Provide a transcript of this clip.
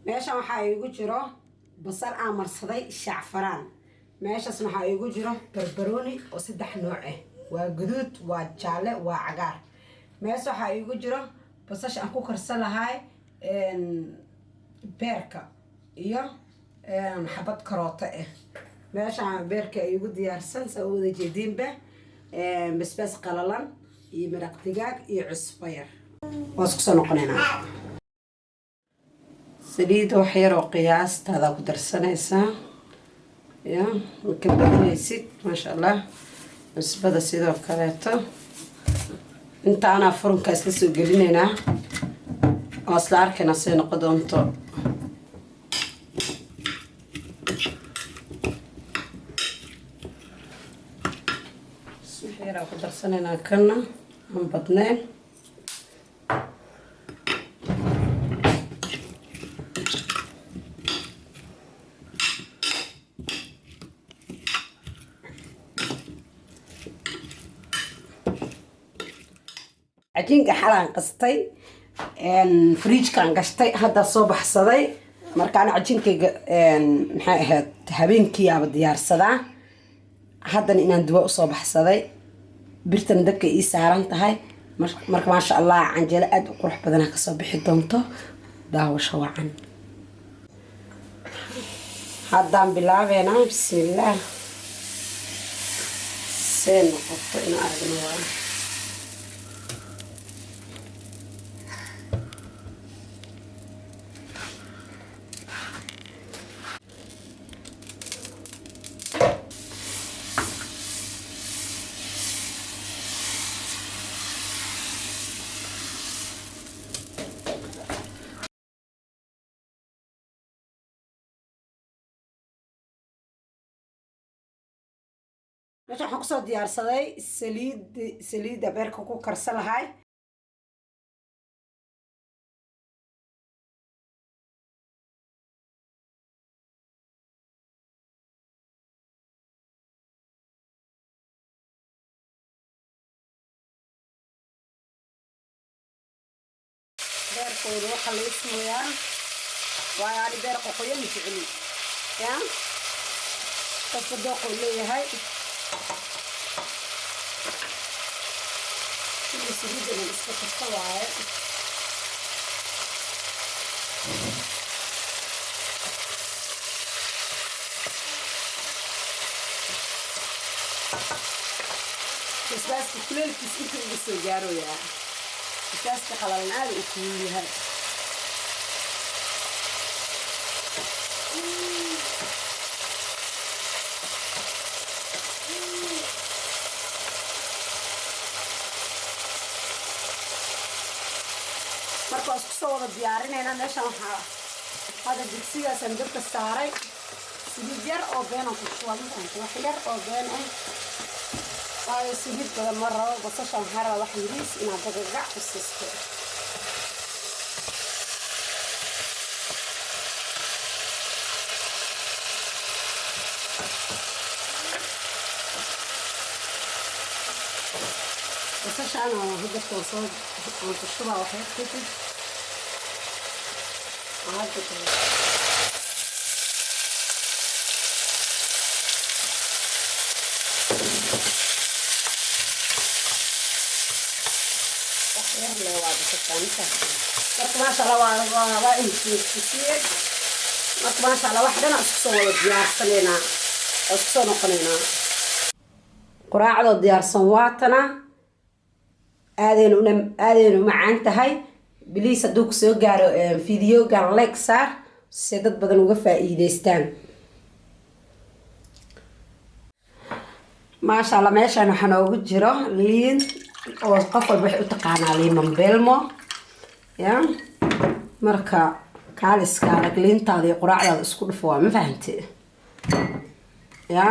meeshan waxaa igu jiro basal aan marsaday shacfaraan. meeshaas waxaa igu jiro barbarooni oo 3 nooc ah, waa guduud, waa jaalle, waa cagaar. meesha waxaa igu jiro basasha aan ku karsan lahay beerka iyo xabad karooto ah. meeshaan beerka igu diyaarsan saa wada jeedinba basbaas qalalan iyo maraq digaag iyo cusbo yar. waa isku soo noqonaynaa. saliid wax yar oo qiyaastaada ku darsanaysaa ya ka badinaysid maasha allah. cusbada sidoo kaleeto intaana furunka isla soo gelinaynaa oo isla arkayna say noqon doonto. yar ku darsanaynaa kana aan badnayn. عجينك حلان قصتي فريج كان قشتي هذا صبح صدي مركان عجينك محاهد هبينكي يا بديار صدا هذا إن دواء صبح صدي برتن دك إيسارن تهاي مرك ما شاء الله عنجل أد وقرح بدنا كصبح دمته ده وشوعن هذا بلاغنا بسم الله سين وقطعنا أرجنوان. meesha waxaan kusoo diyaarsaday saliidda beerka ku karsan lahay. beerkooda waxaa la ismooyaa waayo ani beer qoqoyo ma jecli ya qofka dooquu leeyahay. saliidda la iska kasta waaye. basbaaska kuleelkiis inta uga soo gaarooyaa. basbaaska qalalan aad u kulul yahay. marka isku soo wada diyaarinayna meeshan waxaa hada digsigaasaan dabka saaray. saliid yar oo been aan ku shubay wax yar oo been ah waayo saliid badan ma rabo. basashan waxaa rabaa wax yariis inaad dagagac ku siisto. basashan oo hadda soo aan ku shubaa waxay kadib marka maasha allah waa intiisiyay. marka maasha allah wax dhan isku soo wada diyaarsanaynaa oo isku soo noqonaynaa. quraacdo diyaarsan waatana aadaynu macaan tahay. biliis hadduu ku soo gaaro fideogan like saar si dad badan uga faa'iidaystaan. maasha allah meeshan waxaa noogu jiro liin oo qof walba waxay u taqaanaa liiman beelmo ya. marka kaaliska liintaada iyo quraacdaada isku dhufo waa ma fahantay ya.